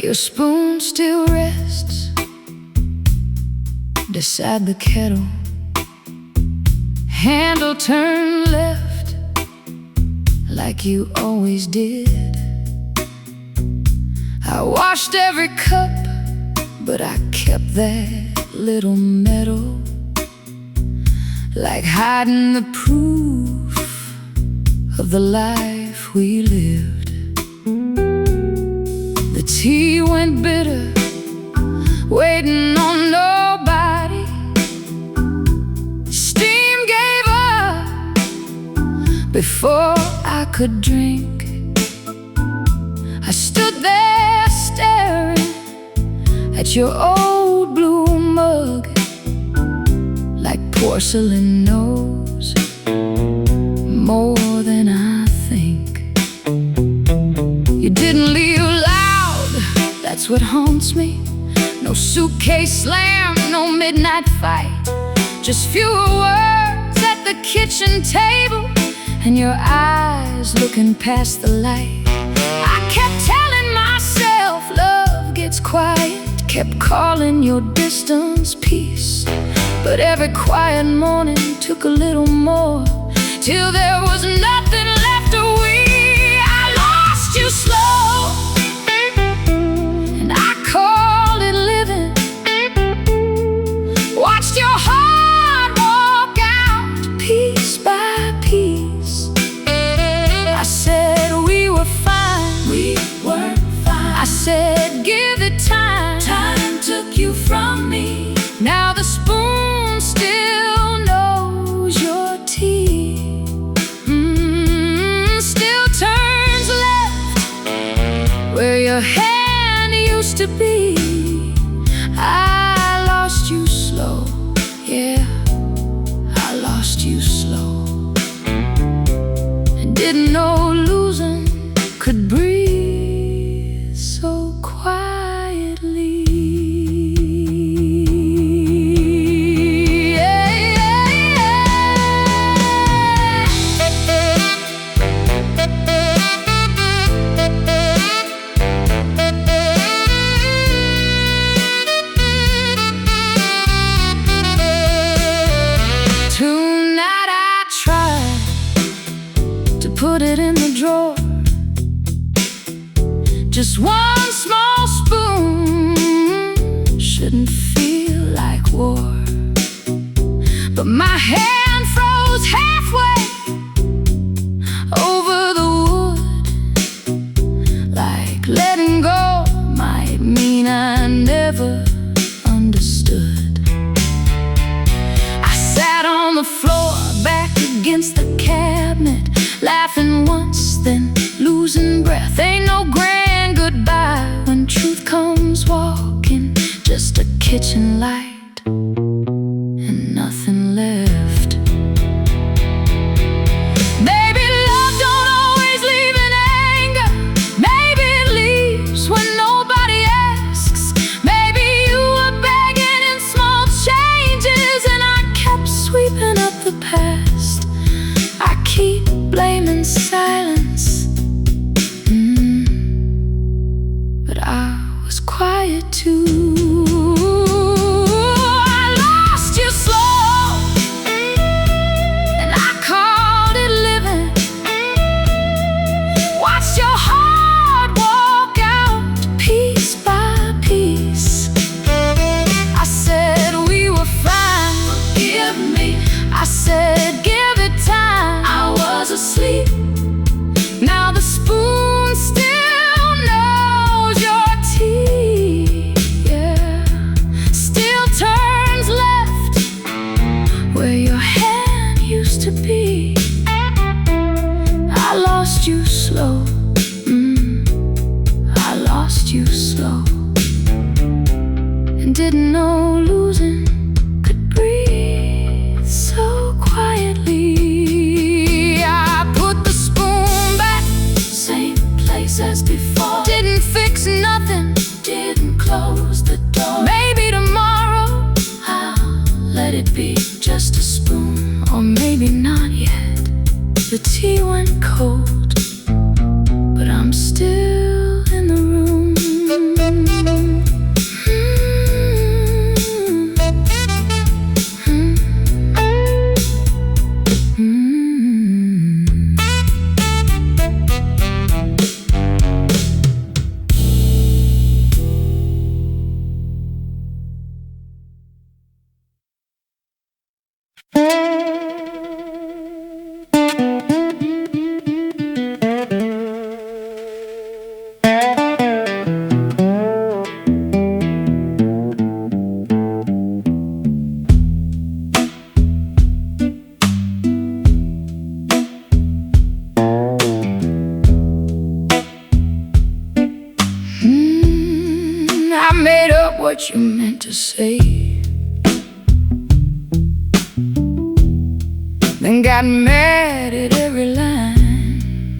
your spoon still rests beside the kettle, handle turned left like you always did. I washed every cup, but I kept that little medal, like hiding the proof of the life we lived. The tea went bitter, waiting on nobody. Steam gave up before I could drink. I stood there staring at your old blue mug, like porcelain knows more than I think. You didn't leave loud, that's what haunts me. No suitcase slam, no midnight fight, just fewer words at the kitchen table and your eyes looking past the light. I kept telling myself love gets quiet, kept calling your distance peace, but every quiet morning took a little more, till there was nothing left of we. I lost you slow, and I called it living. Watched your heart walk out piece by piece. I said we were fine, we weren't fine. I said give it time, time took you from me. Now the spoon still knows your tea, still turns left where your hand used to be. I lost you slow, yeah, I lost you slow, and didn't know losing could breathe so quietly. Tonight I tried to put it in the drawer, just one small spoon shouldn't feel like war. But my hand froze halfway over the wood, like letting go might mean I never understood. I sat on the floor, back against the cabinet, laughing once, then losing breath. Ain't no grand goodbye when truth comes walking, just a kitchen light and nothing left. Maybe love don't always leave in anger, maybe it leaves when nobody asks. Maybe you were begging in small changes and I kept sweeping up the past. I keep blaming silence, but I was quiet too. I lost you slow, and I called it living. Watched your heart walk out piece by piece. I said we were fine, forgive me. I said give it time, I was asleep. Now the spoon still knows your tea, yeah, still turns left where your hand used to be. I lost you slow, I lost you slow, and didn't know losing could breathe so quietly. I put the spoon back, same place as before. Didn't fix nothing, didn't close the door. Maybe tomorrow I'll let it be just a spoon, or maybe not yet. The tea went cold, but I'm still in the room. made up what you meant to say, then got mad at every line.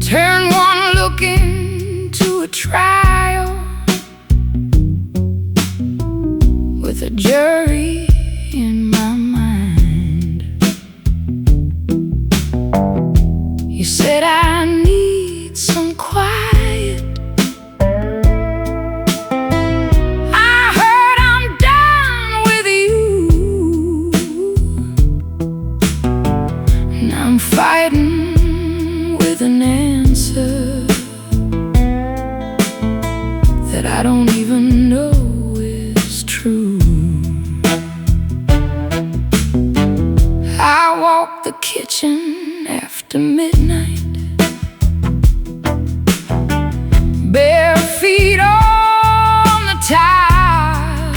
Turned one look into a trial with a jury in my mind. You said I need some quiet. I heard I'm done with you, and I'm fighting with an answer that I don't even know is true. I walk the kitchen after midnight, bare feet on the tile.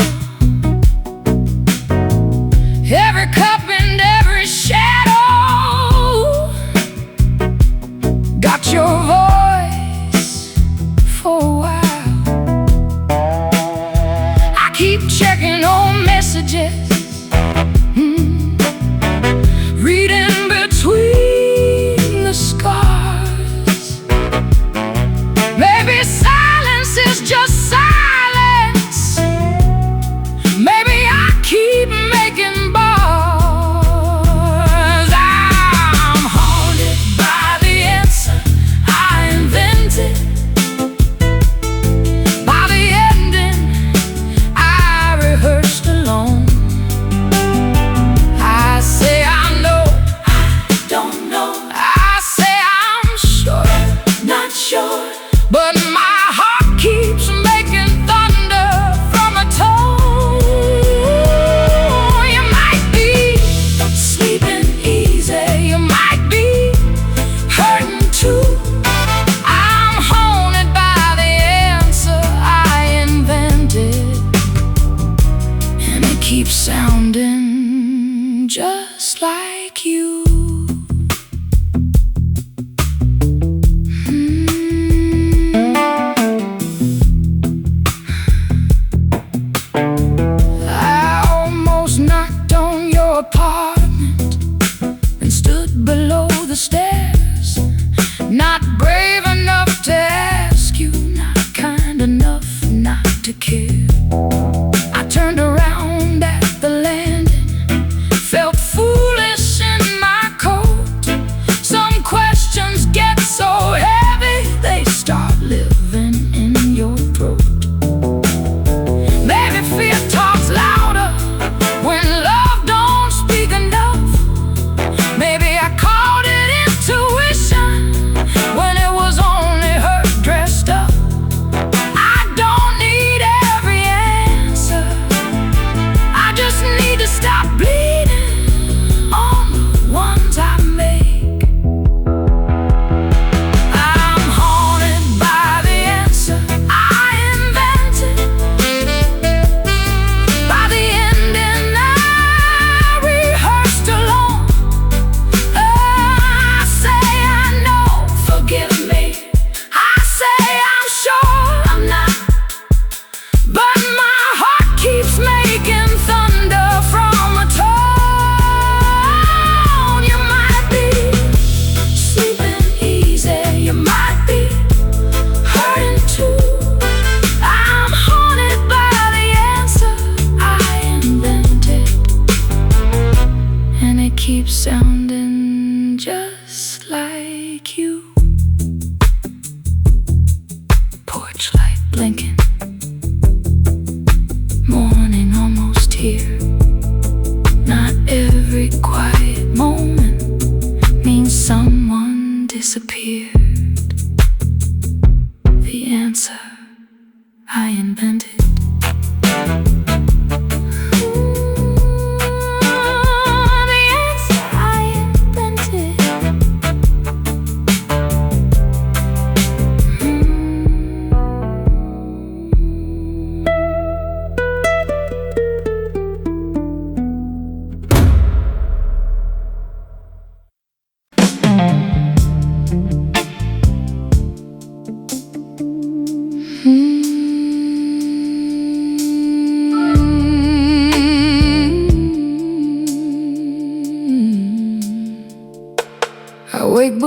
Every cup and every shadow got your voice for a while. I keep checking on messages, reading between the scars. Maybe silence is just silence. Maybe I keep making bars. I'm haunted by the answer I invented, by the ending I rehearsed alone. I say I know, I don't know. I say I'm sure, not sure. But my heart keeps making thunder from a tone. You might be sleeping easy, you might be hurting too. I'm haunted by the answer I invented, and it keeps sounding just like you. I almost knocked on your apartment and stood below the stairs, not brave enough to ask you, not kind enough not to care. I turned around at the landing, felt foolish in my coat. Some questions get so heavy they start living in your throat. Maybe fear talks louder when love don't speak enough. Maybe I called it intuition when it was only her dressed up. I don't need every answer, I just need to stop bleeding on the ones I make. I'm haunted by the answer I invented, by the ending I rehearsed alone. I say I know, forgive me. I say I'm sure, I'm not. But my heart keeps making thunder from a tone. You might be sleeping easy, you might be hurting too. I'm haunted by the answer I invented, and it keeps sounding just like you. Porch light blinking, morning almost here. Not every quiet moment means someone disappeared. The answer I invented. The answer I invented.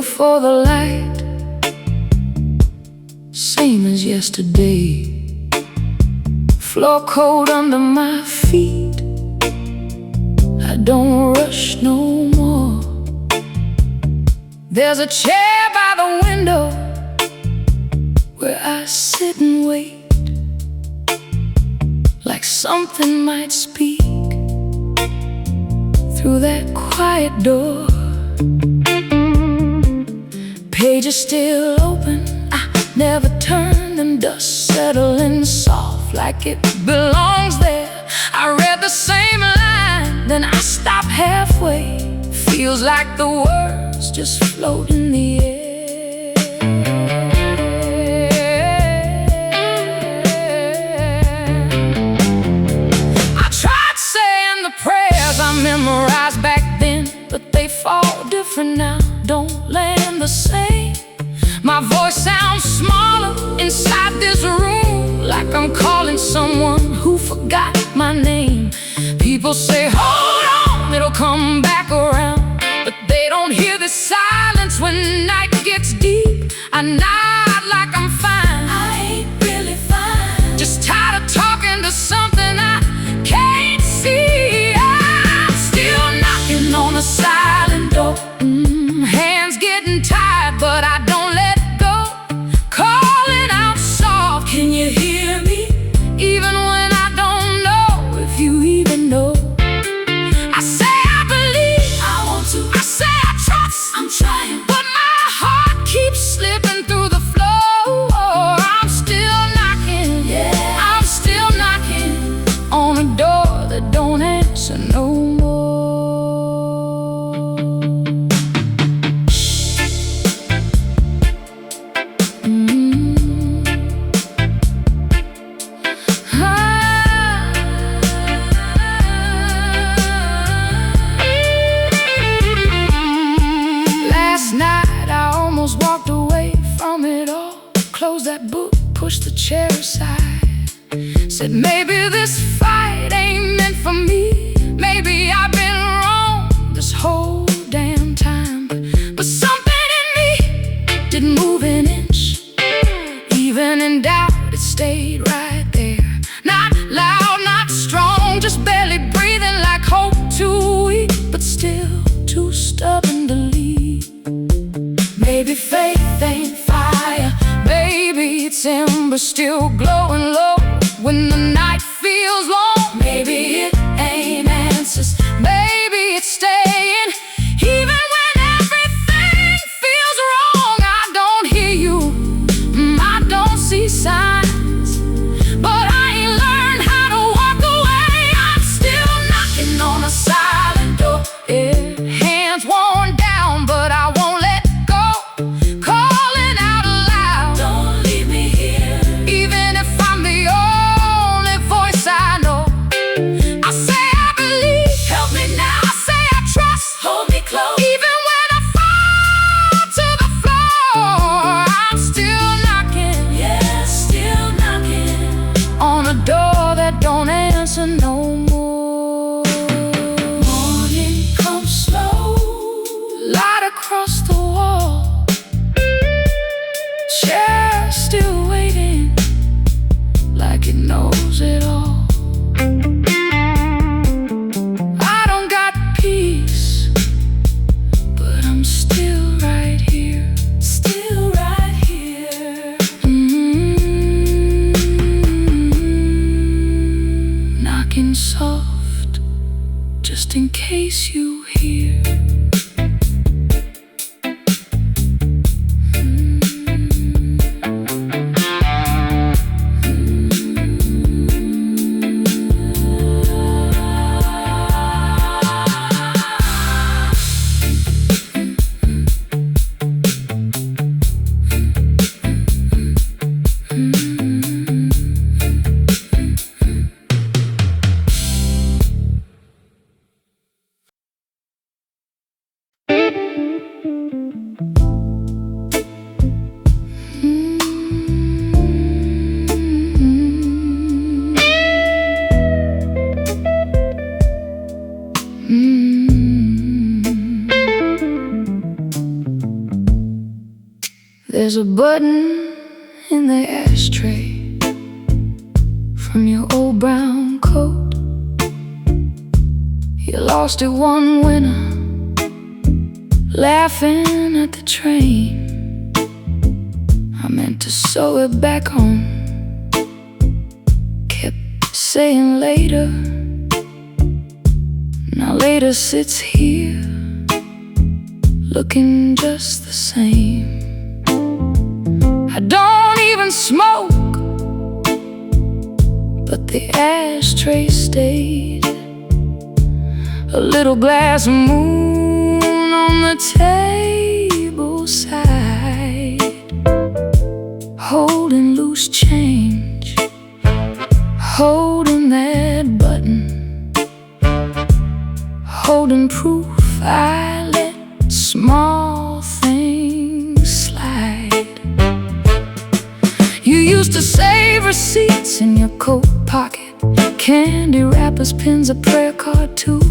for the light, same as yesterday. Floor cold under my feet, I don't rush no more. There's a chair by the window where I sit and wait, like something might speak through that quiet door. Pages still open, I never turn them, dust settling soft like it belongs there. I read the same line, then I stop halfway. Feels like the words just float in the air. I tried saying the prayers I memorized back then, but they fall different now, don't land the same. My voice sounds smaller inside this room, like I'm calling someone who forgot my name. People say, hold on, it'll come back around, but they don't hear the silence when night gets deep. I nod like I'm fine, I ain't really fine, just tired of talking to something I can't see. I'm still knocking on a silent door. Hands getting tired, but I don't let go. Calling out soft, can you hear me? Even when I don't know if you even know. I say I believe, I want to, I say I trust, I'm trying, but my heart keeps slipping through the floor. I'm still knocking, yeah, I'm still knocking on a door that don't answer no more. Walked away from it all, closed that book, pushed the chair aside, said maybe this fight ain't meant for me. Maybe I've been wrong this whole damn time, but something in me didn't move an inch. Even in doubt, it stayed right there. Not loud, not strong, just barely breathing, like hope too weak, but still too stubborn to leave. Maybe faith ain't fire, maybe it's ember still glowing low when the night feels long. Maybe it ain't answers, maybe it's staying even when everything feels wrong. I don't hear you, I don't see signs, but I ain't learned how to walk away. I'm still knocking on a silent door. Hands worn down, but I won't let go. Calling out aloud, don't leave me here, even if I'm the only voice I know. I There's a button in the ashtray from your old brown coat. You lost it one winter, laughing at the train. I meant to sew it back on, kept saying later. Now later sits here, looking just the same. I don't even smoke, but the ashtray stayed. A little glass of moon on the table side, holding loose change, holding that button, holding proof I let small things slide. You used to save receipts in your coat pocket, candy wrappers, pins, a prayer card too.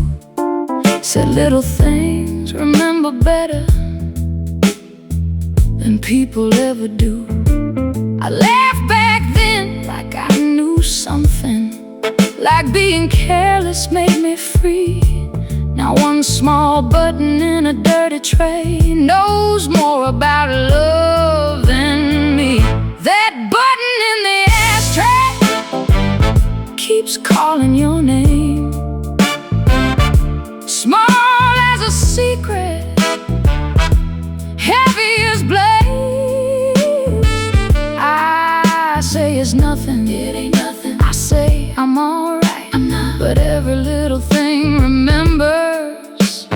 Said little things remember better than people ever do. I laughed back then like I knew something, like being careless made me free. Now one small button in a dirty tray knows more about love than me. That button in the ashtray keeps calling your name, small as a secret, heavy as blame. I say it's nothing, it ain't nothing. I say I'm alright, I'm not. But every little thing remembers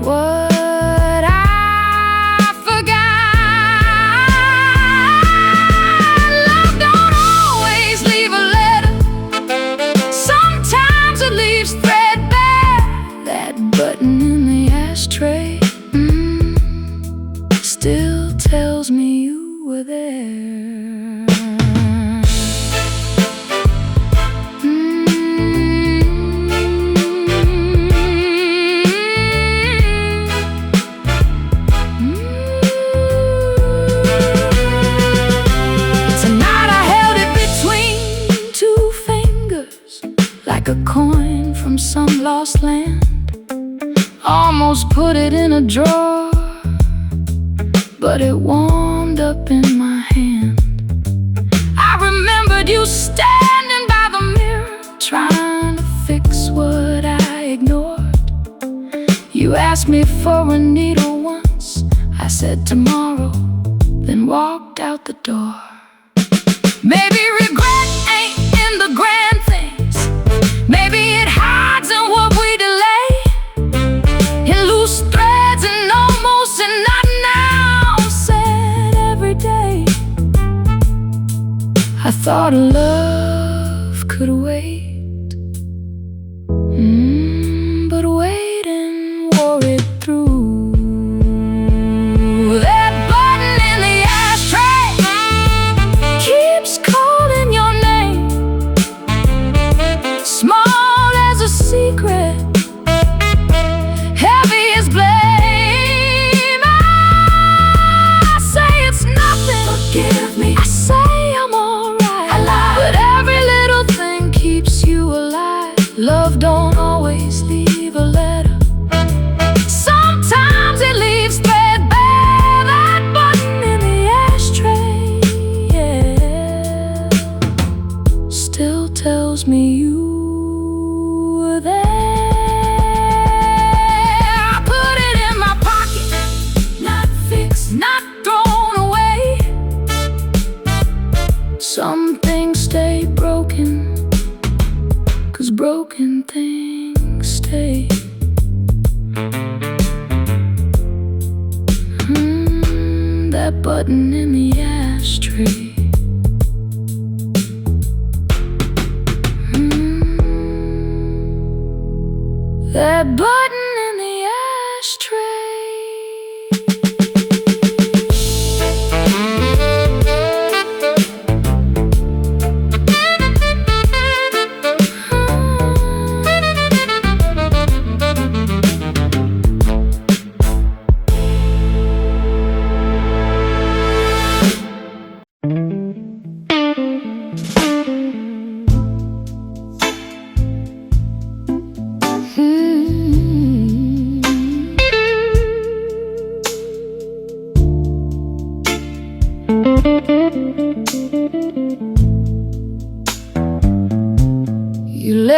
what I forgot. Love don't always leave a letter, sometimes it leaves threadbare. That button in the ashtray still tells me you were there. Tonight I held it between two fingers, like a coin from some lost land. Almost put it in a drawer, but it warmed up in my hand. I remembered you standing by the mirror, trying to fix what I ignored. You asked me for a needle once, I said tomorrow, then walked out the door. Maybe regret ain't in the grand things, maybe it hides in what we delay, in loose threads and almost and not now, said every day. I thought love could wait, but waiting wore it through. That button in the ashtray keeps calling your name, small as a secret, heavy as blame. I say it's nothing, forgive me. I say I'm alright, I lied. But every little thing keeps you alive. Love don't always leave a letter, sometimes it leaves threadbare. That button in the ashtray, yeah, still tells me you were there. I put it in my pocket, not fixed, not thrown away. Some things stay broken, 'cause broken things stay. That button in the ashtray. That button in the ashtray.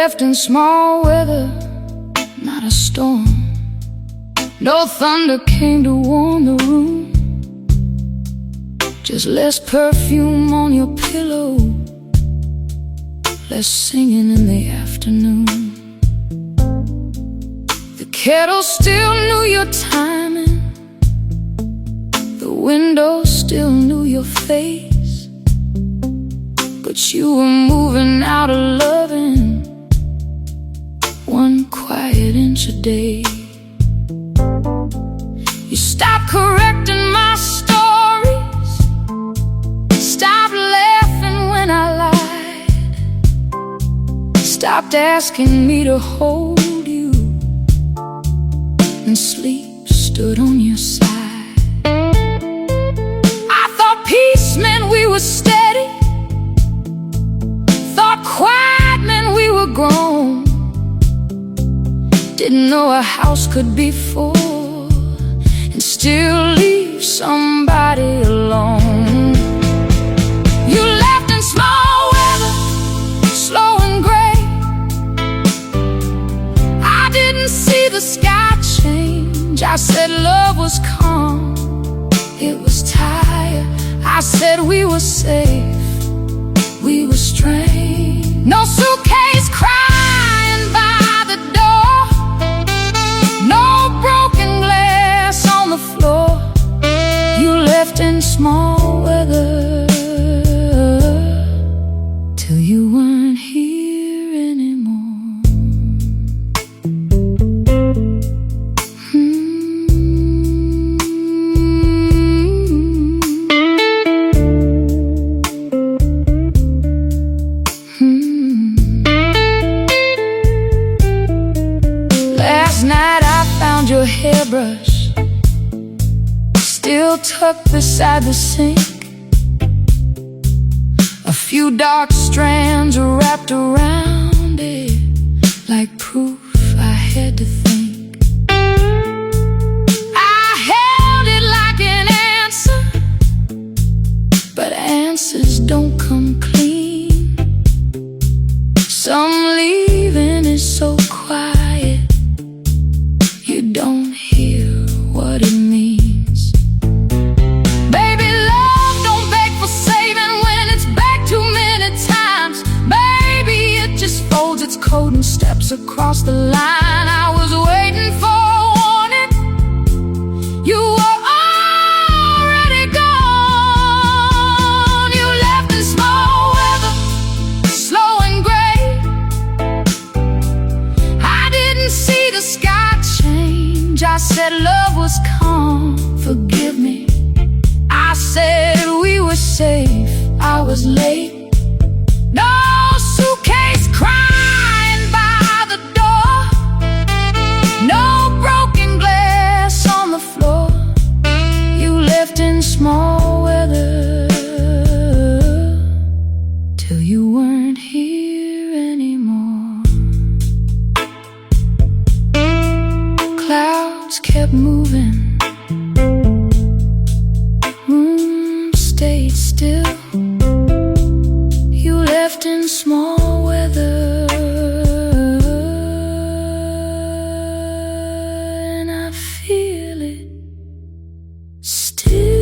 left in small weather, not a storm. No thunder came to warm the room, just less perfume on your pillow, less singing in the afternoon. The kettle still knew your timing, the window still knew your face, but you were moving out of loving, one quiet inch a day. You stopped correcting my stories, stopped laughing when I lied, stopped asking me to hold you, and sleep stood on your side. I thought peace meant we were steady, thought quiet meant we were grown. Didn't know a house could be full and still leave somebody alone. You left in small weather, slow and gray. I didn't see the sky change. I said love was calm, it was tired. I said we were safe, we were strange. No suitcase crying by the door, no broken glass on the floor. You left in small weather till you weren't here anymore. Last night I found your hairbrush still tucked beside the sink. A few dark strands wrapped around it, like proof I had to think. I held it like an answer, but answers don't come clean. Some leaving is so quiet, you don't hear what it means. Baby, love don't beg for saving when it's back too many times. Baby, it just folds its coat and steps across the line. I was waiting for a warning, you were already gone. You left in small weather, slow and gray. I didn't see the sky change. I said love was calm, forgive me. I said we were safe, I was late. No suitcase crying by the door, no broken glass on the floor. You left in small weather till you weren't here anymore. Clouds kept moving, room stayed still. You left in small weather, and I feel it still.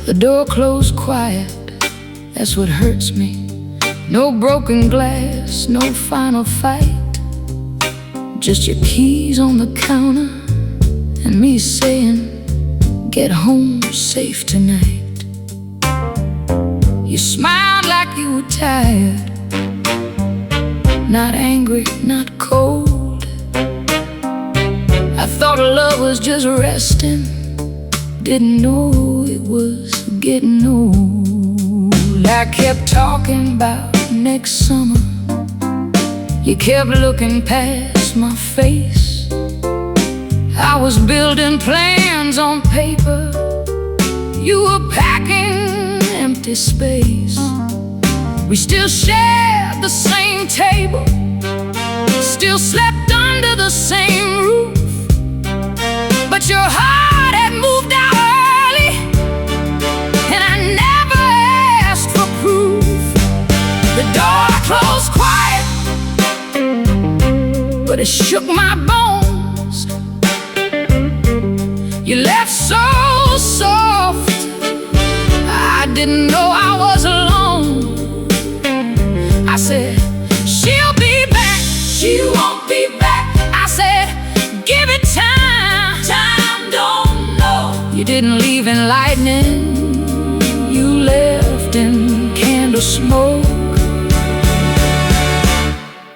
The door closed quiet, that's what hurts me. No broken glass, no final fight. Just your keys on the counter and me saying, get home safe tonight. You smiled like you were tired, not angry, not cold. I thought love was just resting, didn't know it was getting old. I kept talking about next summer, you kept looking past my face. I was building plans on paper, you were packing empty space. We still shared the same table, still slept under the same roof, but your heart had moved out early, and I never asked for proof. The door closed quiet, but it shook my bones. You left so soft, I didn't know I was alone. I said, she'll be back, she won't be back. I said, give it time, time don't know. You didn't leave in lightning, you left in candle smoke.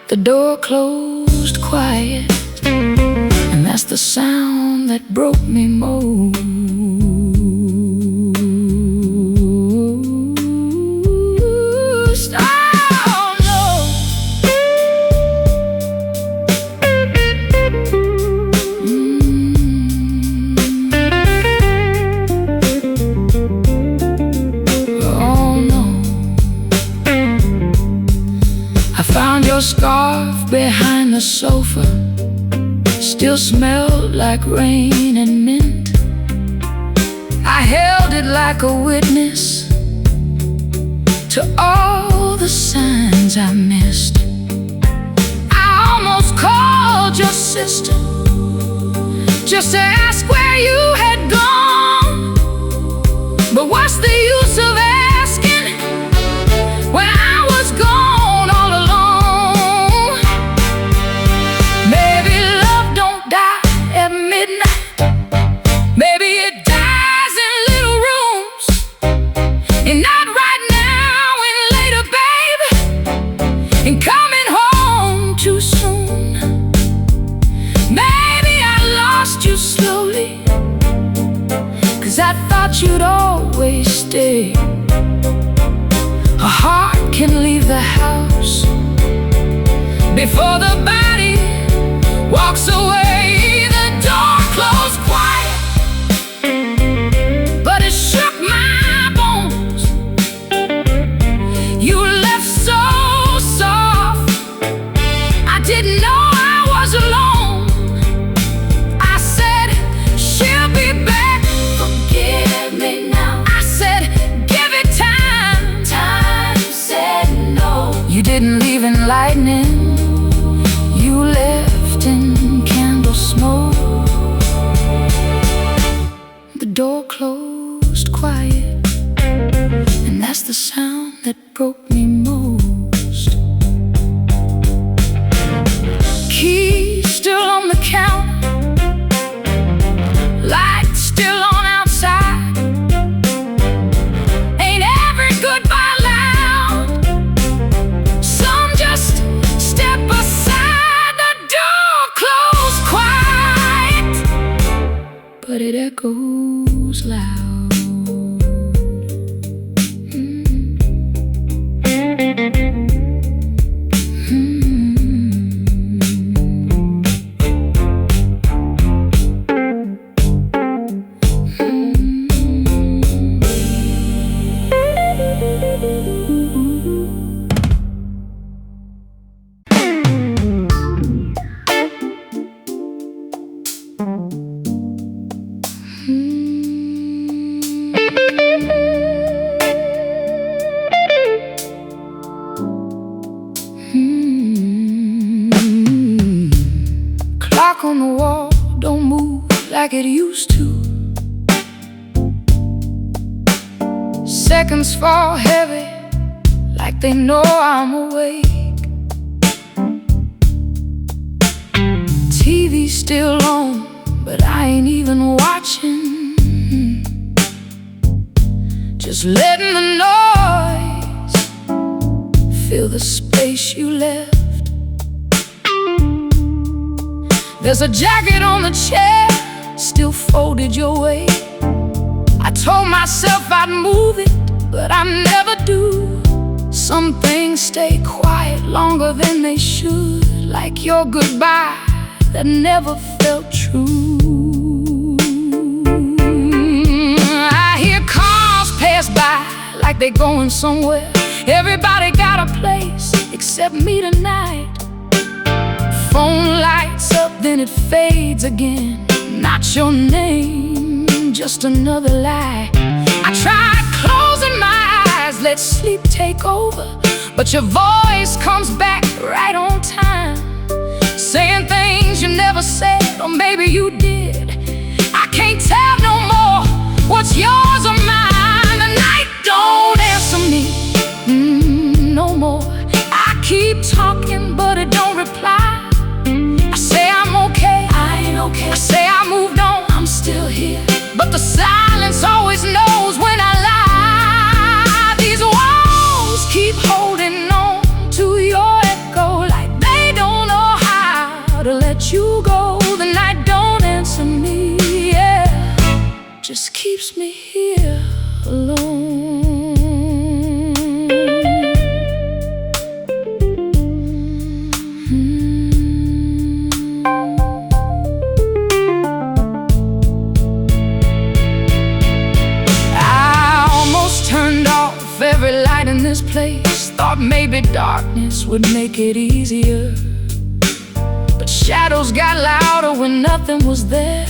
The door closed quiet, and that's the sound that broke me most. Oh no. Oh no. I found your scarf behind the sofa, still smelled like rain and mint. I held it like a witness to all the signs I missed. I almost called your sister just to ask where you had gone, but what's the use of asking when I was gone all alone? Maybe love don't die at midnight, maybe it dies in little rooms, and not right now and later, baby, and coming home too soon. Maybe I lost you slowly, 'cause I thought you'd always stay. A heart can leave the house before the body walks away. The door closed quiet, but it shook my bones. You left so soft, I didn't know I was alone. I said, she'll be back, forgive me now. I said, give it time, time said no. You didn't leave in lightning, you left in candle smoke. The door closed quiet, and that's the sound that broke me most. Keys still on the counter, lights still on outside. Ain't every goodbye loud, some just step aside. The door closed quiet, but it echoes loud. Clock on the wall don't move like it used to. Seconds fall heavy, like they know I'm awake. TV's still on, but I ain't even watching. Just letting the noise fill the space you left. There's a jacket on the chair, still folded your way. I told myself I'd move it, but I never do. Some things stay quiet longer than they should, like your goodbye that never felt true. I hear cars pass by like they're going somewhere. Everybody got a place except me tonight. Phone lights up, then it fades again. Not your name, just another lie. I tried closing my eyes, let sleep take over, but your voice comes back right on time, saying things you never said, or maybe you did. I can't tell no more what's yours or mine. The night don't answer me, no more. I keep talking, but it don't reply. I say I'm okay, I ain't okay. I say I moved on, I'm still here, but the silence always knows when I lie. These walls keep holding on to your echo, like they don't know how to let you go. The night don't answer me, yeah, just keeps me here alone. Every light in this place, thought maybe darkness would make it easier, but shadows got louder when nothing was there,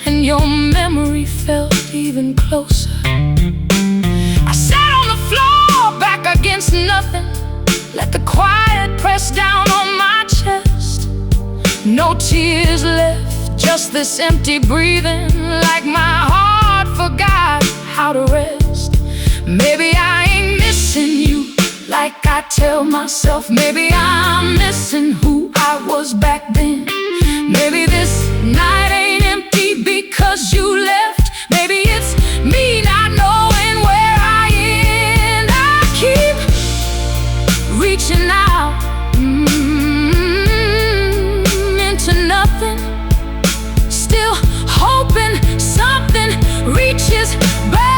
and your memory felt even closer. I sat on the floor, back against nothing, let the quiet press down on my chest. No tears left, just this empty breathing, like my heart forgot how to rest. Maybe I ain't missing you like I tell myself. Maybe I'm missing who I was back then. Maybe this night ain't empty because you left. Maybe it's me not knowing where I end. I keep reaching out into nothing, still hoping something reaches back.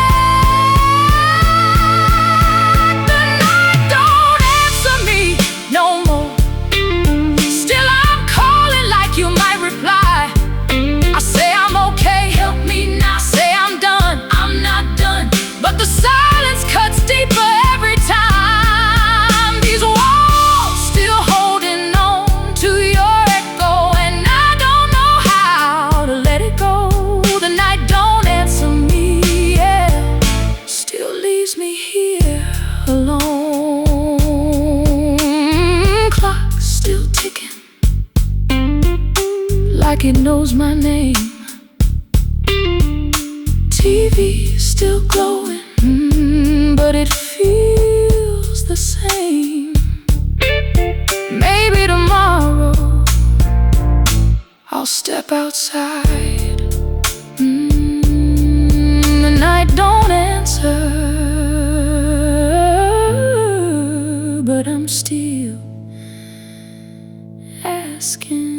Like it knows my name. TV still glowing, but it feels the same. Maybe tomorrow I'll step outside. The night don't answer, but I'm still asking.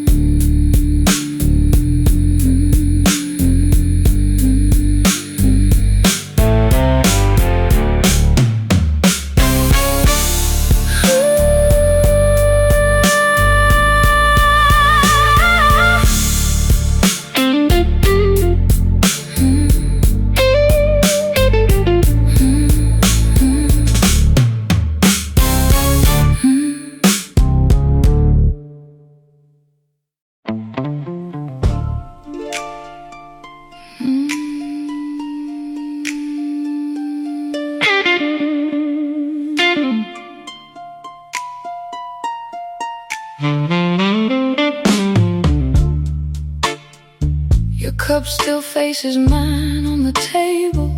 Your cup still faces mine on the table,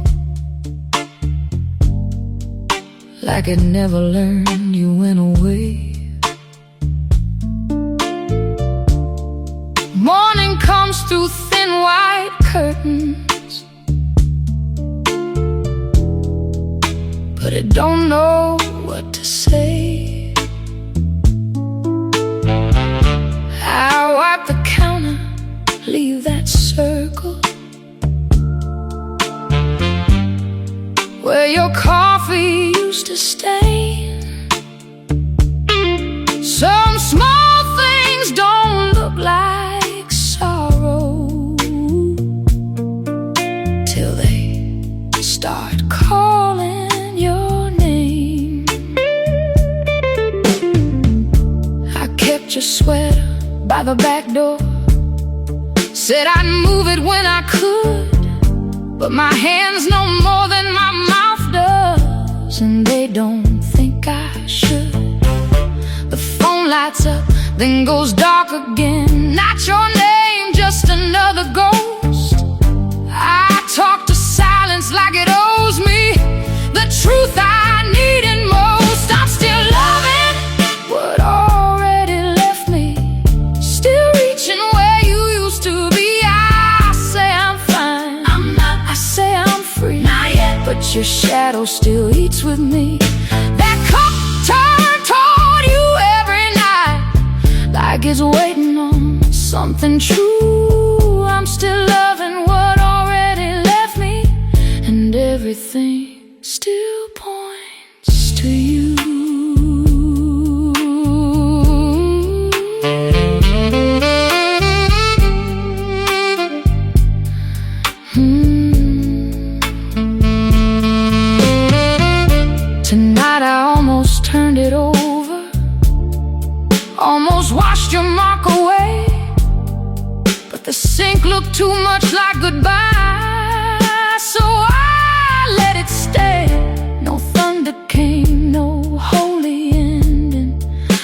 like it never learned you went away. Morning comes through thin white curtains, but it don't know what to say. leave that circle where your coffee used to stay. Some small things don't look like sorrow till they start calling your name. I kept your sweater by the back door, said I'd move it when I could, but my hands know more than my mouth does, and they don't think I should. The phone lights up, then goes dark again. Not your name, just another ghost. I talk to silence like it owes me the truth I need and most. I'm still loving what already left me, still reaching where you used to be. I say I'm fine, I'm not. I say I'm free, not yet. But your shadow still eats with me. That cup turned toward you every night, like it's waiting on something true. I'm still loving what already left me, and everything still points to you. Tonight I almost turned it over, almost washed your mark away, but the sink looked too much like goodbye, so I let it stay. No thunder came, no holy ending,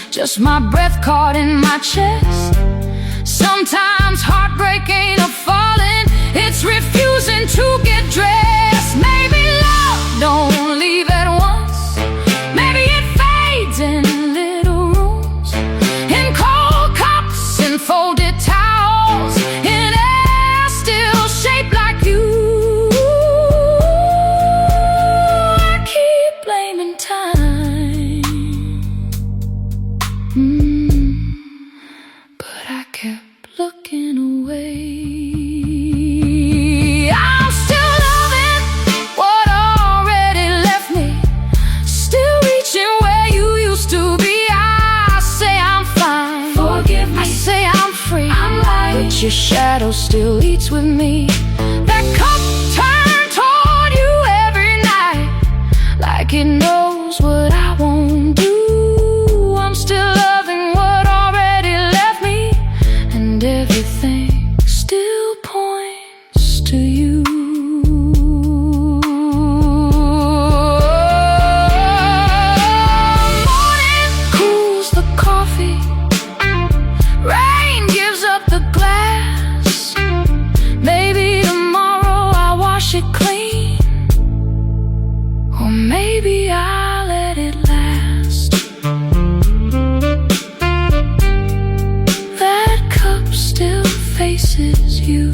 just my breath caught in my chest. Sometimes heartbreak ain't a falling, it's refusing to get dressed. Maybe love don't leave at once, maybe it fades in little rooms, in cold cups and folded towels, in air still shaped like you. I keep blaming time, but I kept looking away. I'm still loving what already left me, still reaching where you used to be. I say I'm fine, forgive me. I say I'm free, I'm light, but your shadow still eats with me. That cup turned toward you every night, like it knows what I won't do. I'm still loving what already left me, and everything still points to you. Morning cools the coffee, rain gives up the glass. Maybe tomorrow I'll wash it clean, or maybe I'll let it last. That cup still faces you.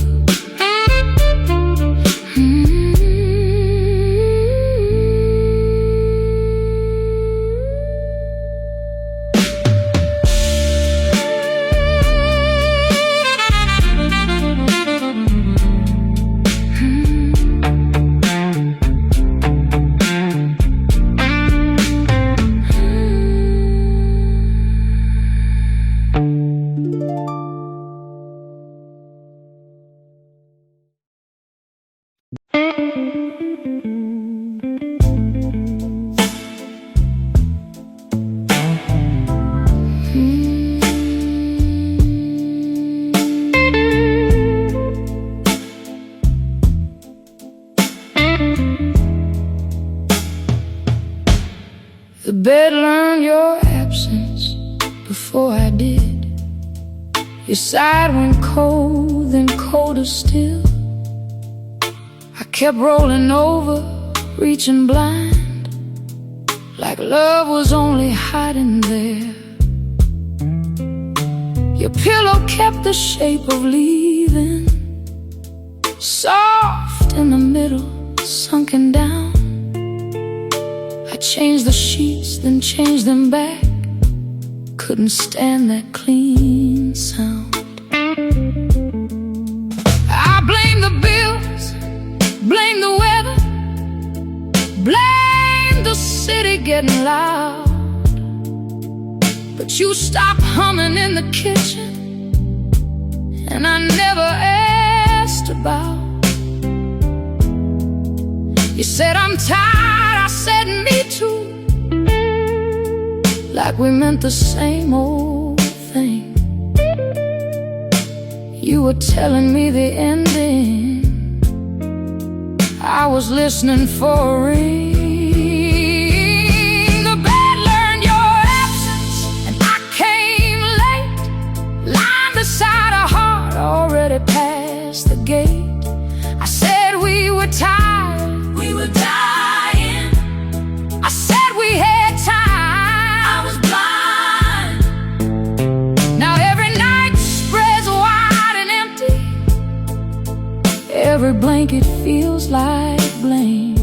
The bed learned your absence before I did. Your side went cold, then colder still. I kept rolling over, reaching blind, like love was only hiding there. Your pillow kept the shape of leaving, soft in the middle, sunken down. I changed the sheets, then changed them back. Couldn't stand that clean sound. getting loud, but you stopped humming in the kitchen, and I never asked about. You said, I'm tired, I said, me too, like we meant the same old thing. You were telling me the ending, I was listening for a ring. The bed learned your absence, and I came late, lying beside a heart already past the gate. I said we were tired, we were dying. I said we had time, I was blind. Now every night spreads wide and empty, every blanket feels like blame.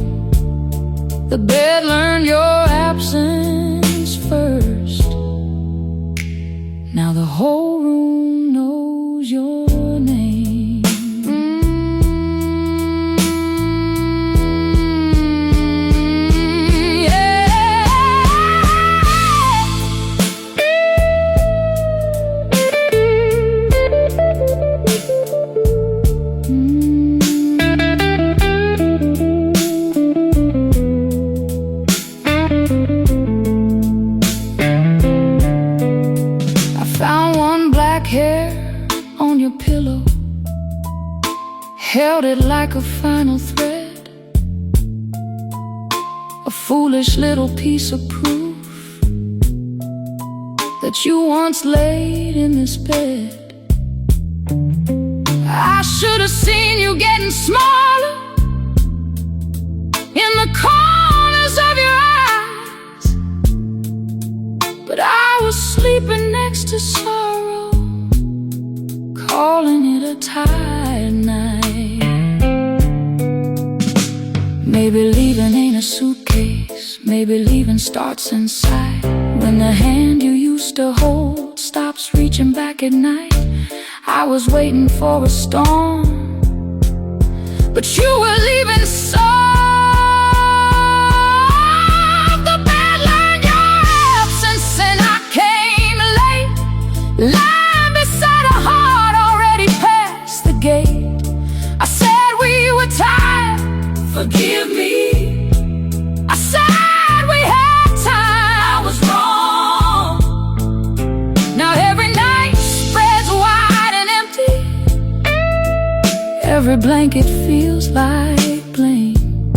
The bed learned your absence first. Now the whole room knows your name. Hair on your pillow, held it like a final thread, a foolish little piece of proof that you once laid in this bed. I should have seen you getting smaller in the corners of your eyes, but I was sleeping next to sorrow, calling it a tired night. Maybe leaving ain't a suitcase, maybe leaving starts inside, when the hand you used to hold stops reaching back at night. I was waiting for a storm, but you were leaving soft. The bed learned your absence, and I came late, lying beside a heart already past the gate. I said we were tired, forgive me. I said we had time, I was wrong. Now every night spreads wide and empty, every blanket feels like blame.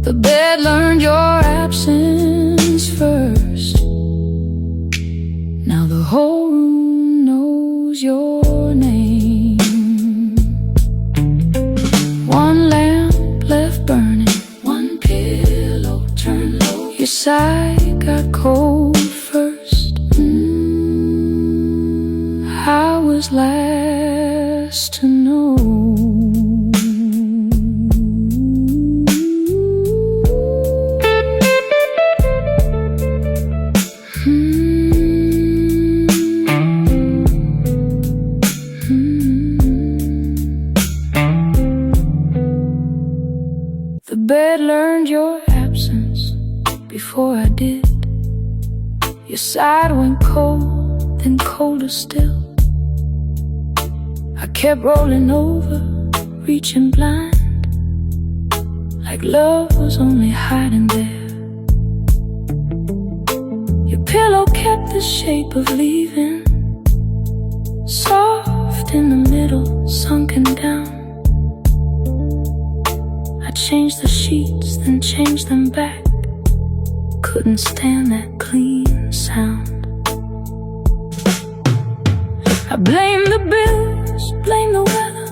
The bed learned your absence first. Now the whole room knows your name. One lamp left burning, one pillow turned low, your side got cold first. I was last to know. The bed learned your absence before I did. Your side went cold, then colder still. I kept rolling over, reaching blind, like love was only hiding there. Your pillow kept the shape of leaving, soft in the middle, sunken down. I changed the sheets, then changed them back. Couldn't stand that clean sound. I blame the bills, blame the weather,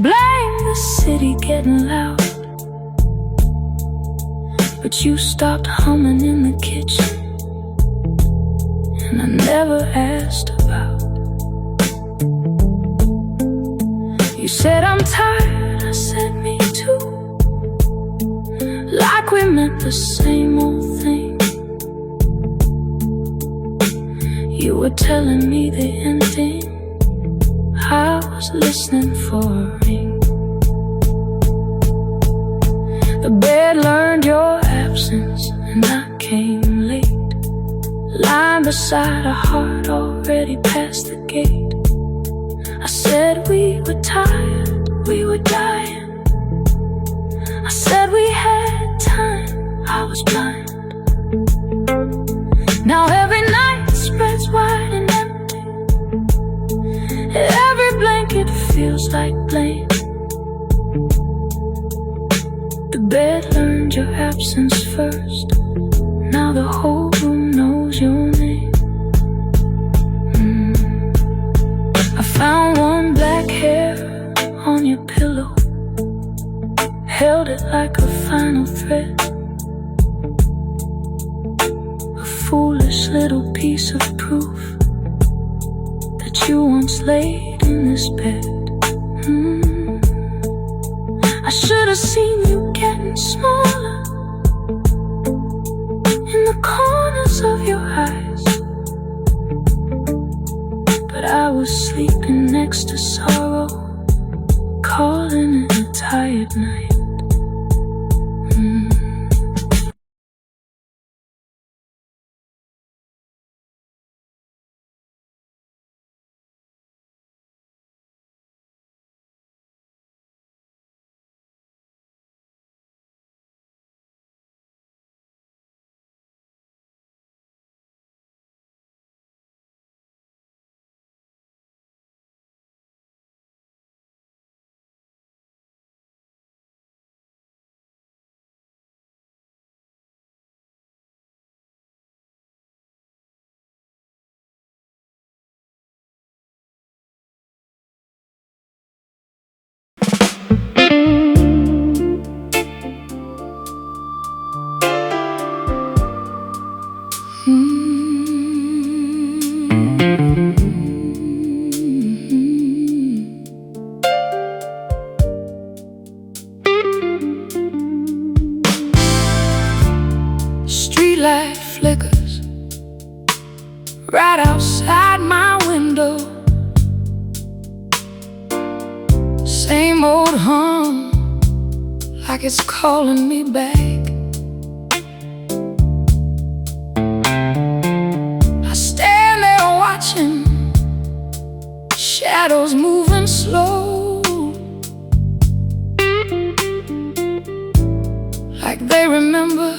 blame the city getting loud, but you stopped humming in the kitchen, and I never asked about. You said I'm tired, I said me too, like we meant the same old thing. You were telling me the ending, I was listening for a ring. The bed learned your absence, absence and I came late, lying beside a heart already past the gate. I said we were tired, we were dying. I said we had time, I was blind. Now every night spreads wide and empty. Every blanket feels like blame. The bed learned your absence first. Now the whole room knows your name. I found one black hair on your pillow, held it like a final thread. A foolish little piece of proof that you once laid in this bed. I should have seen you getting smaller in the corners of your eyes, but I was sleeping next to sorrow, calling it a tired night. Streetlight flickers right outside my window. Same old hum, like it's calling me back. I stand there watching shadows moving slow, like they remember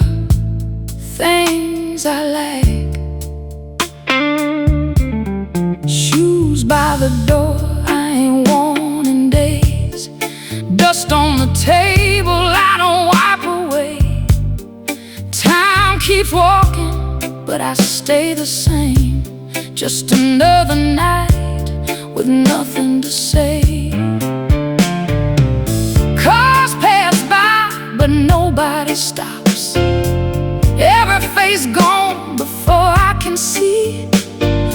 things I like. Shoes by the door I ain't worn in days. Dust on the table I don't wipe away. Time keeps walking, but I stay the same. Just another night with nothing to say. Cars pass by, but nobody stops. Every face gone before I can see.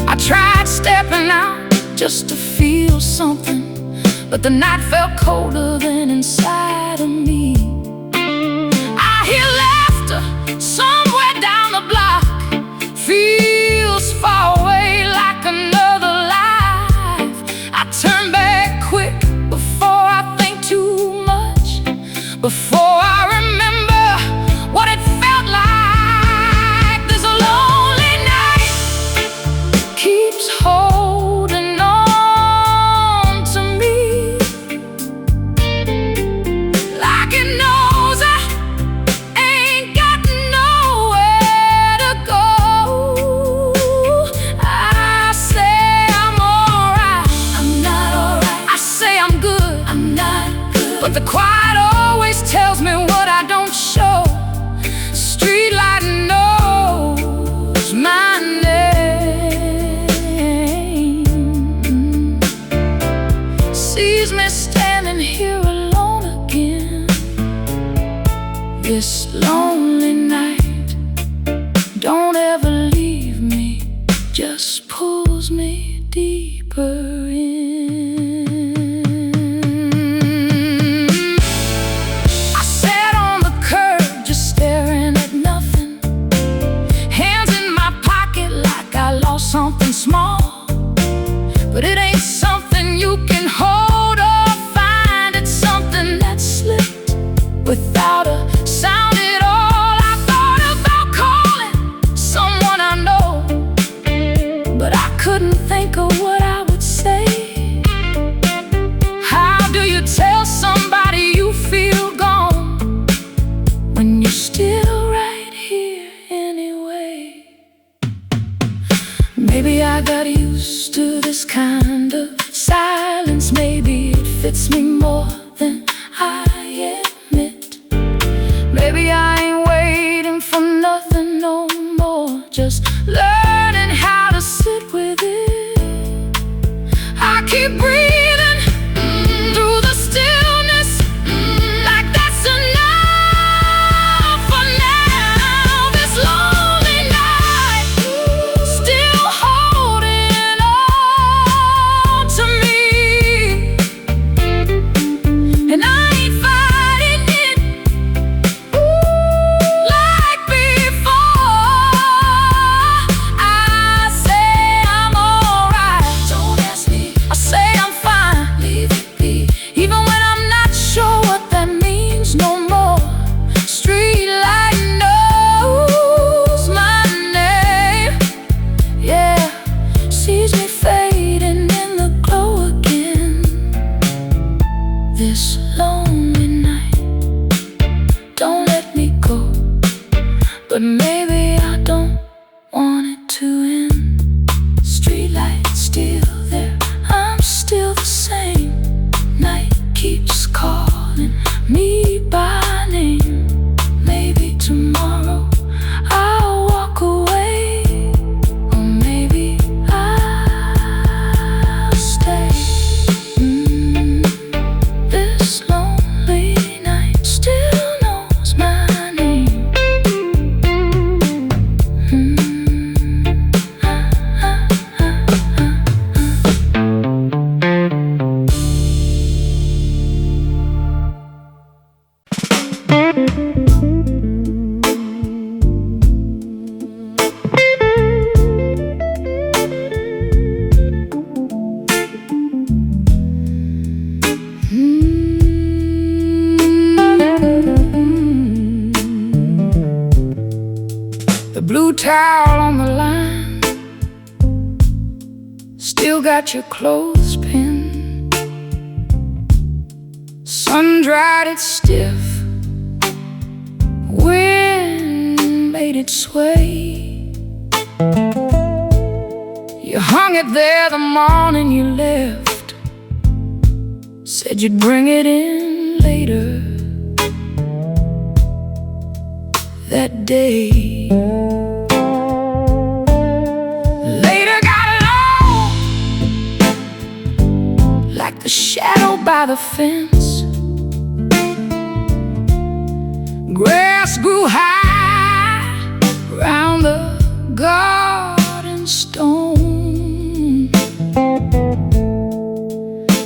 I tried stepping out just to feel something, but the night felt colder than inside of me. I hear laughter somewhere down the block. Feels far away like another life. I turn back quick before I think too much, before I remember what it felt like. This lonely night keeps holding on to me, like it knows I ain't got nowhere to go. I say I'm alright, I'm not alright. I say I'm good, I'm not good. But the quiet always tells me what I don't show. Streetlight knows my name, sees me standing here alone again. This lonely night don't ever leave me, just pulls me deeper in. I sat on the curb just staring at nothing, hands in my pocket like I lost something small. But it ain't something you can hold or find. It's something that slipped without a sound at all. keep breathing through the stillness, like that's enough for now. This lonely night still holding on to me, and I ain't fighting it like before. I say I'm alright. Don't ask me. I say I'm fine. Leave it be. Even when I'm not sure what that means no more. Street light knows my name. Yeah, sees me fading in the glow again. This lonely night, don't let me go. But maybe I don't want it to end. Streetlight still there, I'm still the same. Night keeps calling me by name. Maybe tomorrow I'll walk away, or maybe I'll stay. This lonely night still knows my name. The blue towel on the line, still got your clothes pinned. Sun dried it stiff, wind made it sway. You hung it there the morning you left, said you'd bring it in later that day. Later got long, like the shadow by the fence. Grass grew high round the garden stone.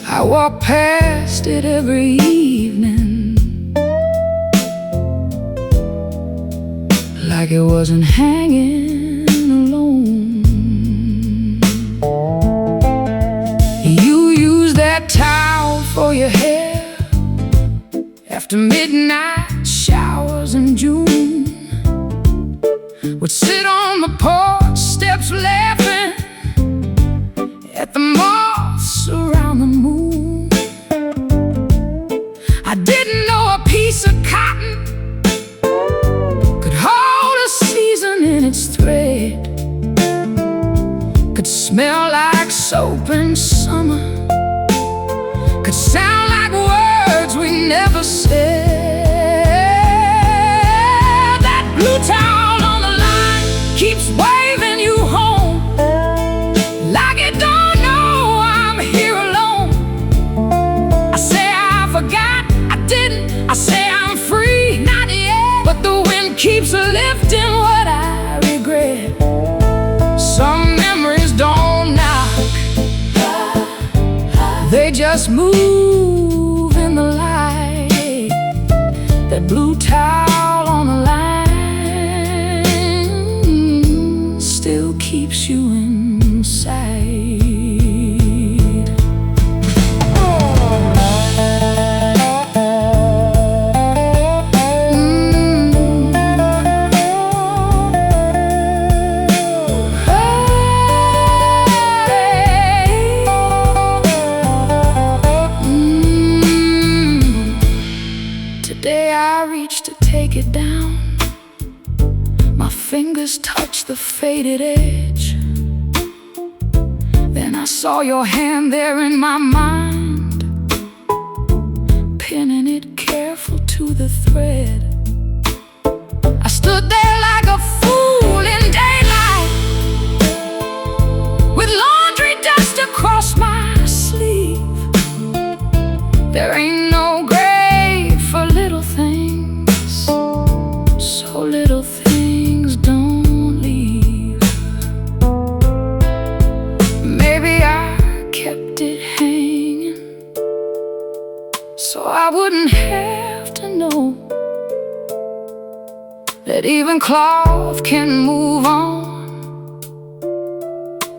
I walk past it every evening, like it wasn't hanging alone. You use that towel for your hair after midnight showers in June. Would sit on the porch steps laughing at the moths around the moon. I didn't know a piece of cotton could hold a season in its thread, could smell like soap in summer, could sound like words we never said. That blue towel on the line keeps waving you home, like it don't know I'm here alone. I say I forgot, I didn't. I say I'm free, not yet. But the wind keeps lifting what I regret. Some memories don't knock, they just move in the light. That blue towel on the line still keeps you inside. Today I reached to take it down. My fingers touched the faded edge. Then I saw your hand there in my mind, pinning it careful to the thread. I stood there like a fool in daylight, with laundry dust across my sleeve. so I wouldn't have to know that even cloth can move on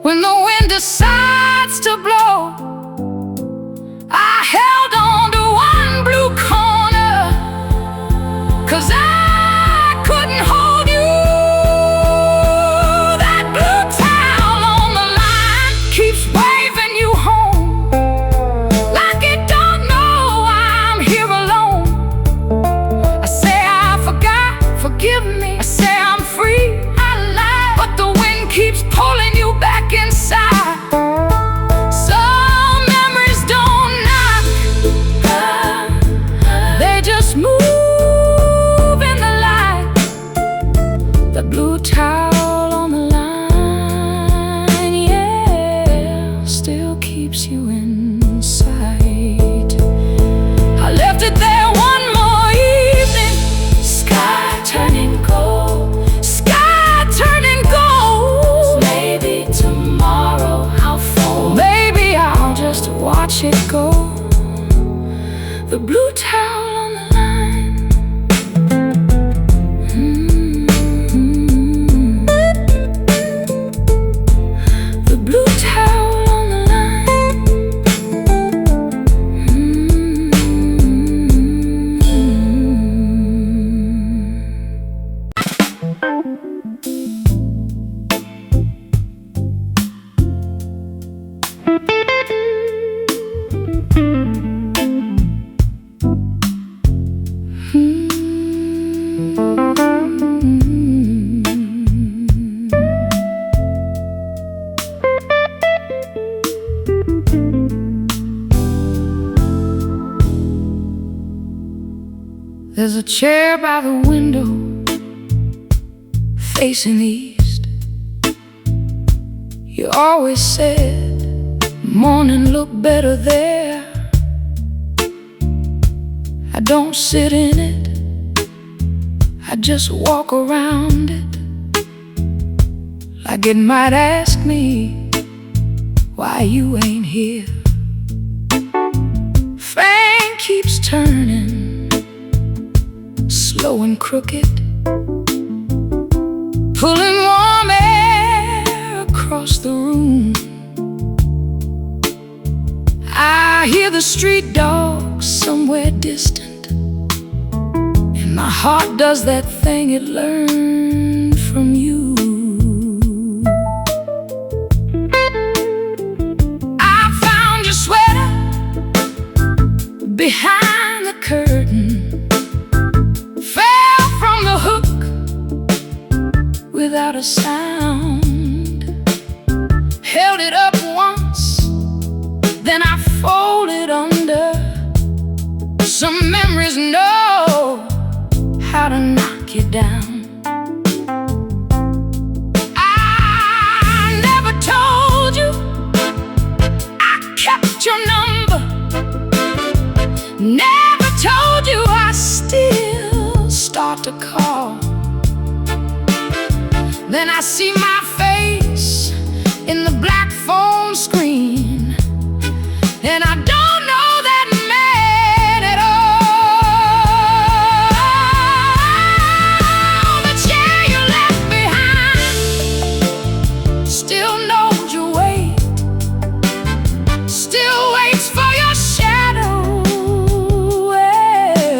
when the wind decides to blow. I held on to one blue corner 'cause I couldn't hold you. That blue towel on the line keeps waving you home like it don't know I'm here alone. I say I forgot, forgive me. I say I'm free, I lie, but the wind keeps pulling you back inside. Some memories don't knock, they just move in the light. The blue towel on the line, yeah, still keeps you in sight. I left it there one more evening, sky turning gold, sky turning gold. Maybe tomorrow I'll fall, maybe I'll just watch it go. The blue towel on the line. The blue towel on the line. There's a chair by the window facing east. You always said morning looked better there. I don't sit in it, I just walk around it, like it might ask me why you ain't here. Fan keeps turning, slow and crooked, pulling warm air across the room. I hear the street dogs somewhere distant, and my heart does that thing it learned from you. I found your sweater behind the curtain, fell from the hook without a sound, held it up once, then I folded under. Some memories know how to knock you down. I never told you I kept your number, never told you I still start to call. Then I see my face in the black phone screen, and I don't know that man at all. The chair you left behind still knows your weight, still waits for your shadow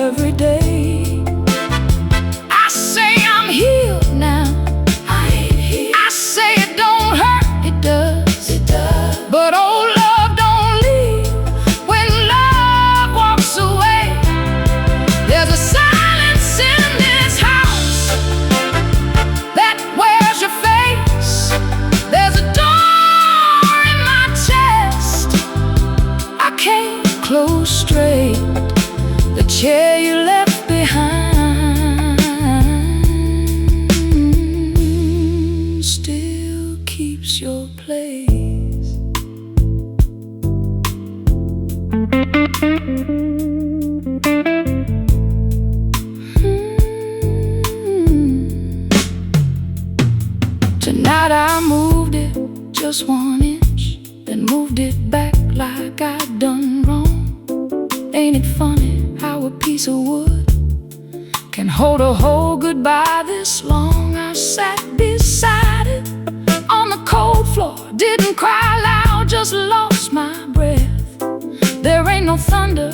every day. I say I'm healed now, I ain't here. I say it don't hurt, it does, it does. But old love don't leave when love walks away. There's a silence in this house that wears your face. There's a door in my chest I can't close straight. The chair you left behind still keeps your place. Tonight I moved it just 1 inch, then moved it back like I'd done wrong. Ain't it funny to hold goodbye this long. I sat beside it on the cold floor, didn't cry loud, just lost my breath. There ain't no thunder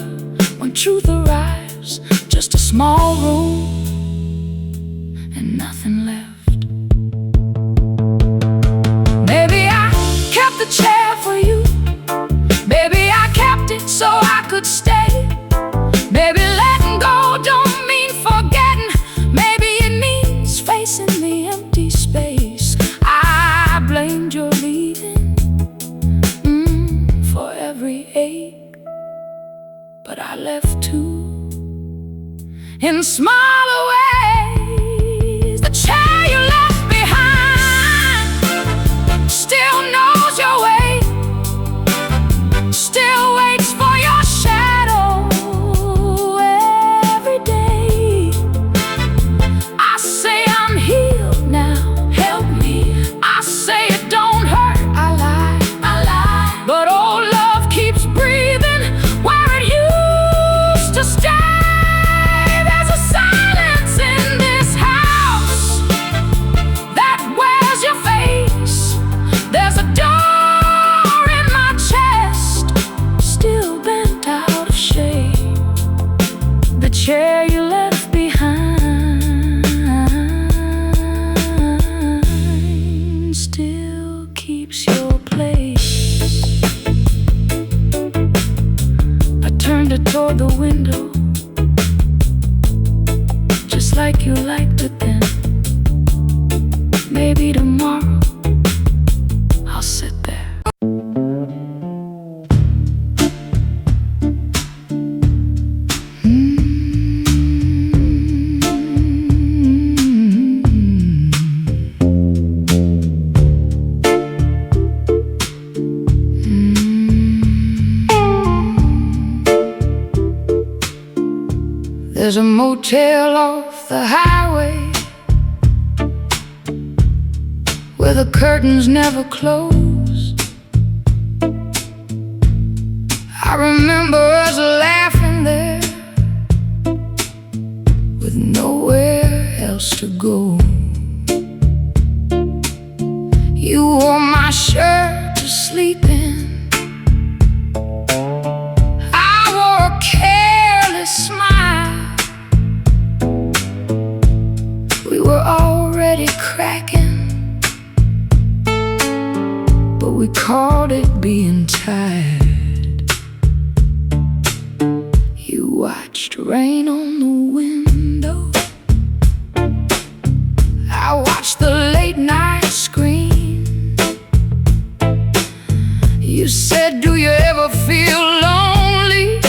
when truth arrives, just a small room and nothing left. Maybe I kept the chair for you, maybe I kept it so I could stay. Maybe letting go don't mean forgetting, maybe it means facing the empty space. I blamed your leaving for every ache, but I left too, in smaller ways. The chair you left behind still knows your way, still waits for your shadow every day. I say I'm healed now, help me. I say it don't hurt, I lie. But old love keeps breathing where it used to stay. There's a silence in this house that wears your face. There's a door in my chest, still bent out of shape. The chair you left behind still keeps your place. I turned it toward the window, just like you liked it then. Maybe tomorrow I'll sit there. There's a motel off the highway where the curtains never close. I remember us laughing there with nowhere else to go. You wore my shirt to sleep in, I wore a careless smile. We were already cracking, but we called it being tired. You watched rain on the window, I watched the late night screen. You said, do you ever feel lonely,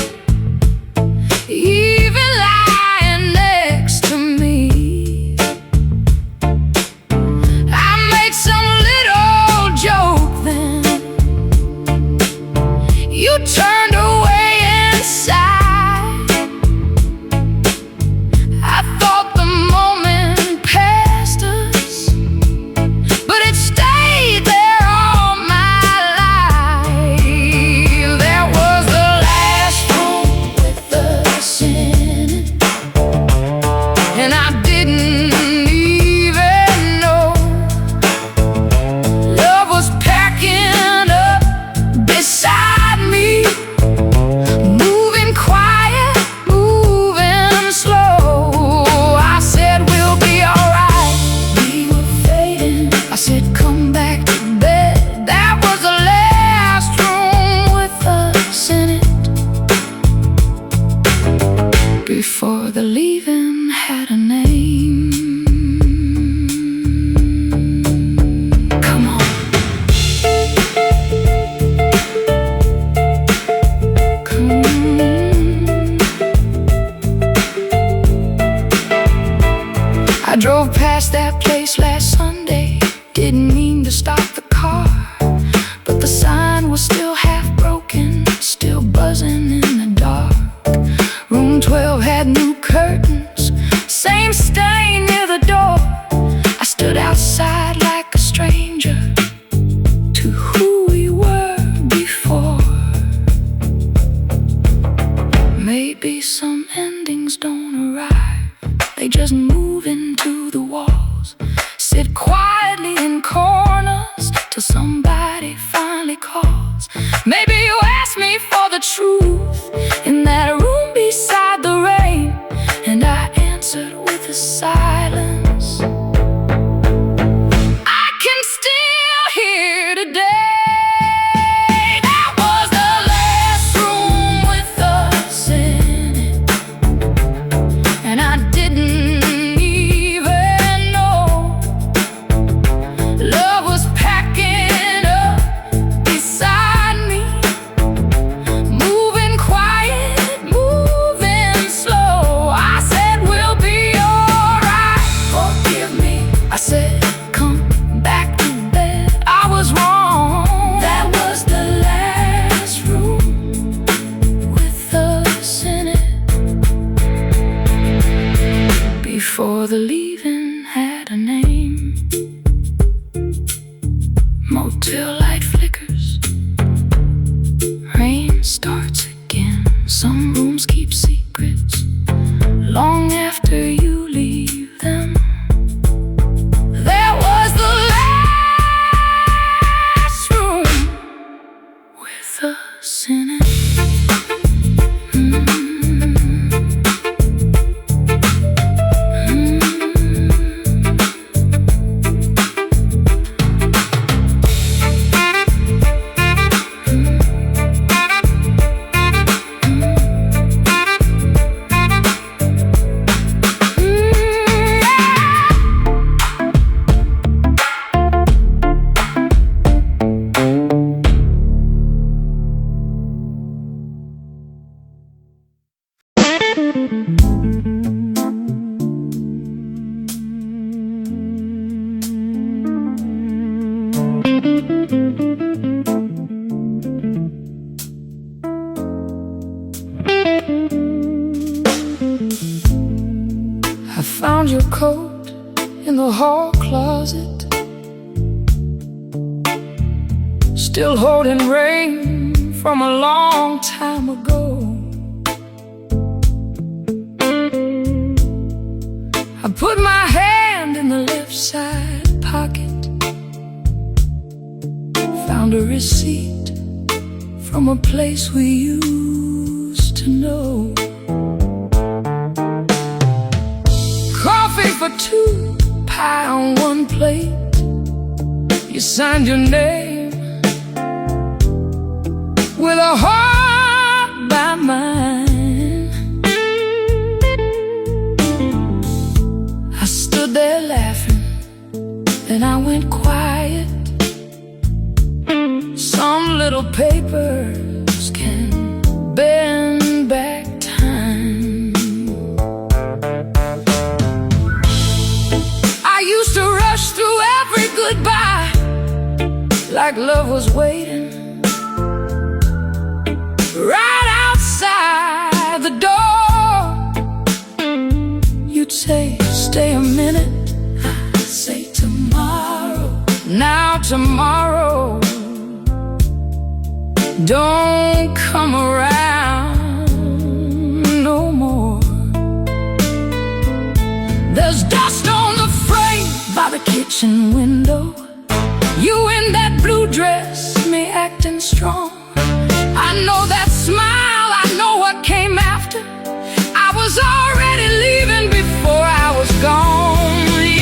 even lying next to me? I made some little joke then, you turned away inside. I thought the moment passed us, but it stayed there all my life. There was the last room with us in it, and I didn't even know love was packing up beside me, moving quiet, moving slow. I said we'll be alright, we were fading. I said come back to bed. That was the last room with us in it, before the leaving had a name. Come on. Come on. I drove past that place last Sunday, didn't mean to stop the car, but the sign was still half broken, still buzzing in the dark. Room 12 had new curtains, truth in that room beside the rain. And I answered with a silence I can still hear today. That was the last room with us in it, and I didn't even know love was packing up beside me, moving quiet, moving slow. I said we'll be alright, forgive me. I said come back to bed, I was wrong. That was the last room with us in it, before the leaving had a name. Motel light flickers, rain starts again. Some rooms keep secrets long after you leave them. That was the last room with us in it. I found your coat in the hall closet, still holding rain from a long time ago. I put my hand in the left side pocket, found a receipt from a place we used to know. Coffee for two, pie on one plate. You signed your name with a heart by mine. I stood there laughing, then I went quiet. Some little papers can bend back time. I used to rush through every goodbye like love was waiting right outside the door. You'd say, stay a minute. I'd say tomorrow. Now tomorrow don't come around no more. There's dust on the frame by the kitchen window. You in that blue dress, me acting strong. I know that smile, I know what came after. I was already leaving before I was gone.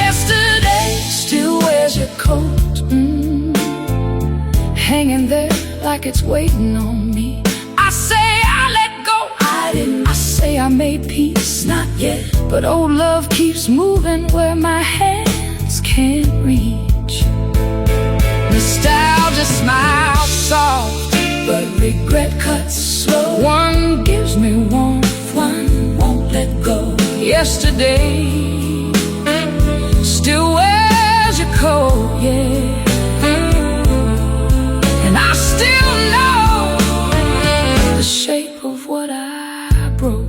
Yesterday still wears your coat, hanging there like it's waiting on me. I say I let go, I didn't. I say I made peace, not yet. But old love keeps moving where my hands can't reach. Nostalgia smiles soft, but regret cuts slow. One gives me warmth, one won't let go. Yesterday still wears your coat, yeah. And I still know the shape of what I broke.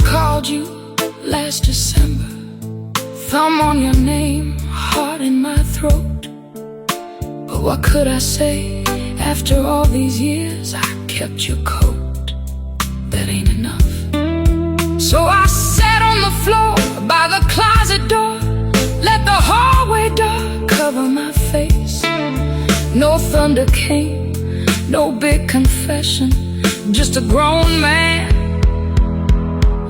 Called you last December, thumb on your name, heart in my throat. But what could I say? After all these years, I kept your coat. That ain't enough. So I sat on the floor by the closet door, let the hallway door cover my face. No thunder came, no big confession, just a grown man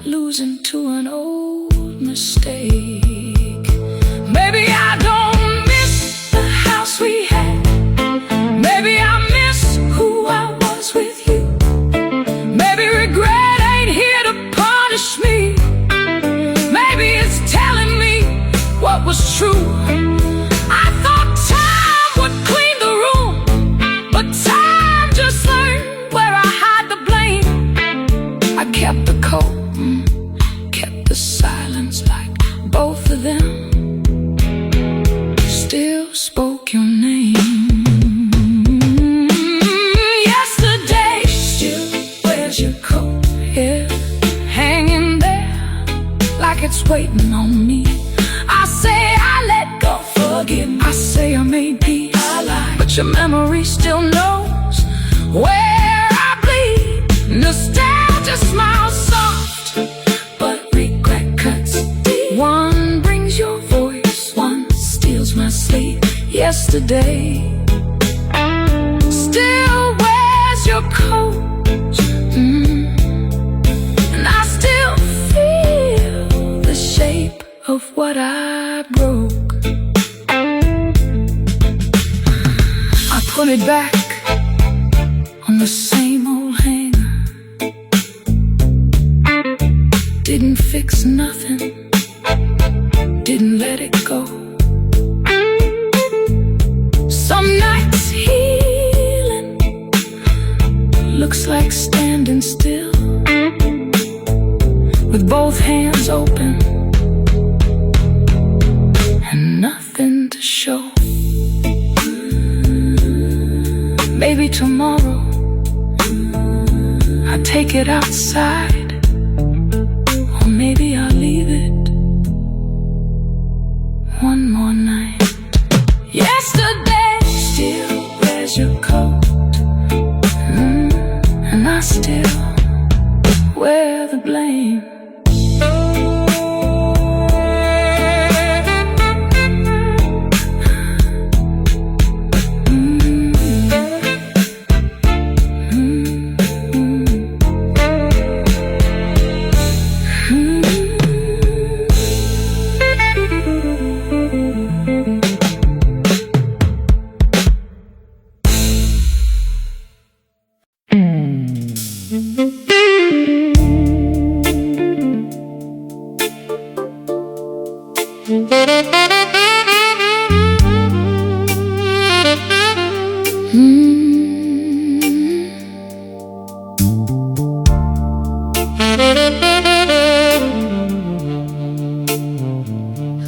losing to an old mistake. Maybe I don't miss the house we had. Maybe I miss who I was with you. Maybe regret ain't here to punish me. Maybe it's telling me what was true. I thought time would clean the room, but time just learned where I hide the blame. I kept the coat, kept the silence, like both of them still spoke your name. Yesterday, still wears your coat, yeah, hanging there like it's waiting on me. I say I let go, forgive me. I say I made peace, I lie, but your memory still knows where I bleed. Nostalgia smiles soft, but regret cuts deep. One brings your voice, one steals my sleep. Yesterday still wears your coat, and I still feel the shape of what I broke. I put it back on the same old hanger. Didn't fix nothing, didn't let it go. Some nights healing looks like standing still with both hands open and nothing to show. Maybe tomorrow I'll take it outside, or maybe I'll leave it one more night. Yesterday still wears your coat, and I still wear the blame.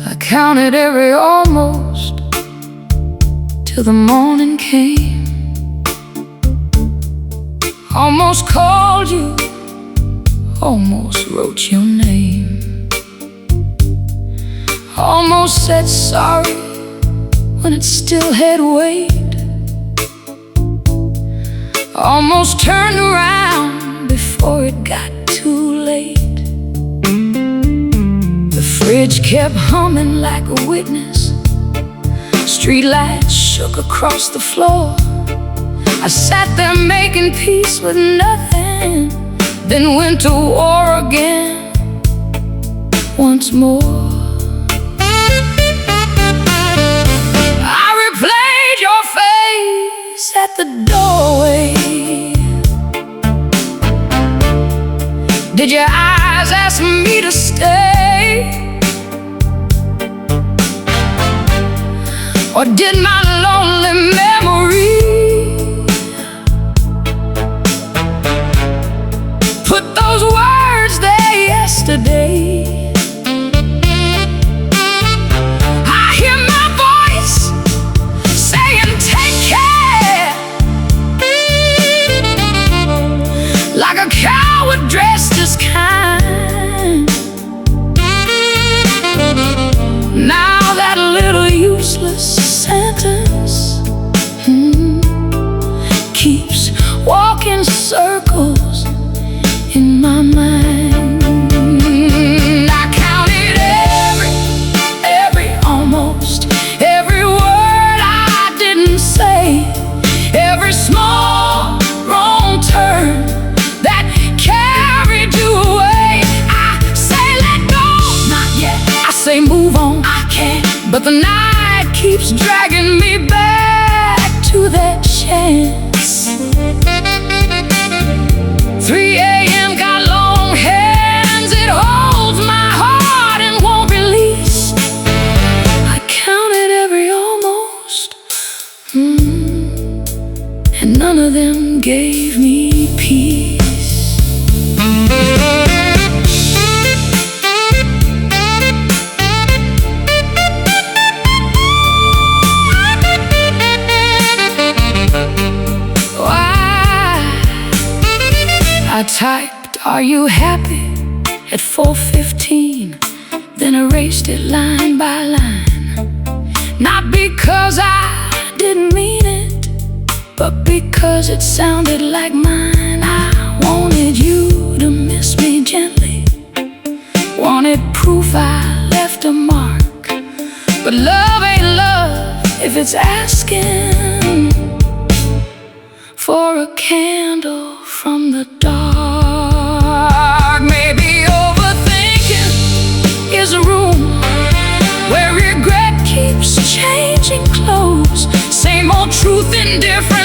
I counted every almost till the morning came. Almost called you, almost wrote your name, almost said sorry when it still had weight, almost turned around before it got too late. The fridge kept humming like a witness, streetlights shook across the floor. I sat there making peace with nothing, then went to war again once more. I replayed your face at the doorway. Did your eyes ask me to stay? Or did my lonely memory put those words there yesterday? I hear my voice saying take care, like a coward dressed as kind. Now that little useless sentence running circles in my mind. I counted almost every word I didn't say, every small wrong turn that carried you away. I say let go, not yet. I say move on, I can't. But the night keeps dragging me back to that chance. 3 a.m. got long hands, it holds my heart and won't release. I counted every almost, and none of them gave me peace. I typed, "Are you happy?" at 4:15, then erased it line by line. Not because I didn't mean it, but because it sounded like mine. I wanted you to miss me gently, wanted proof I left a mark. But love ain't love if it's asking for a candle from the dark. Maybe overthinking is a room where regret keeps changing clothes. Same old truth in different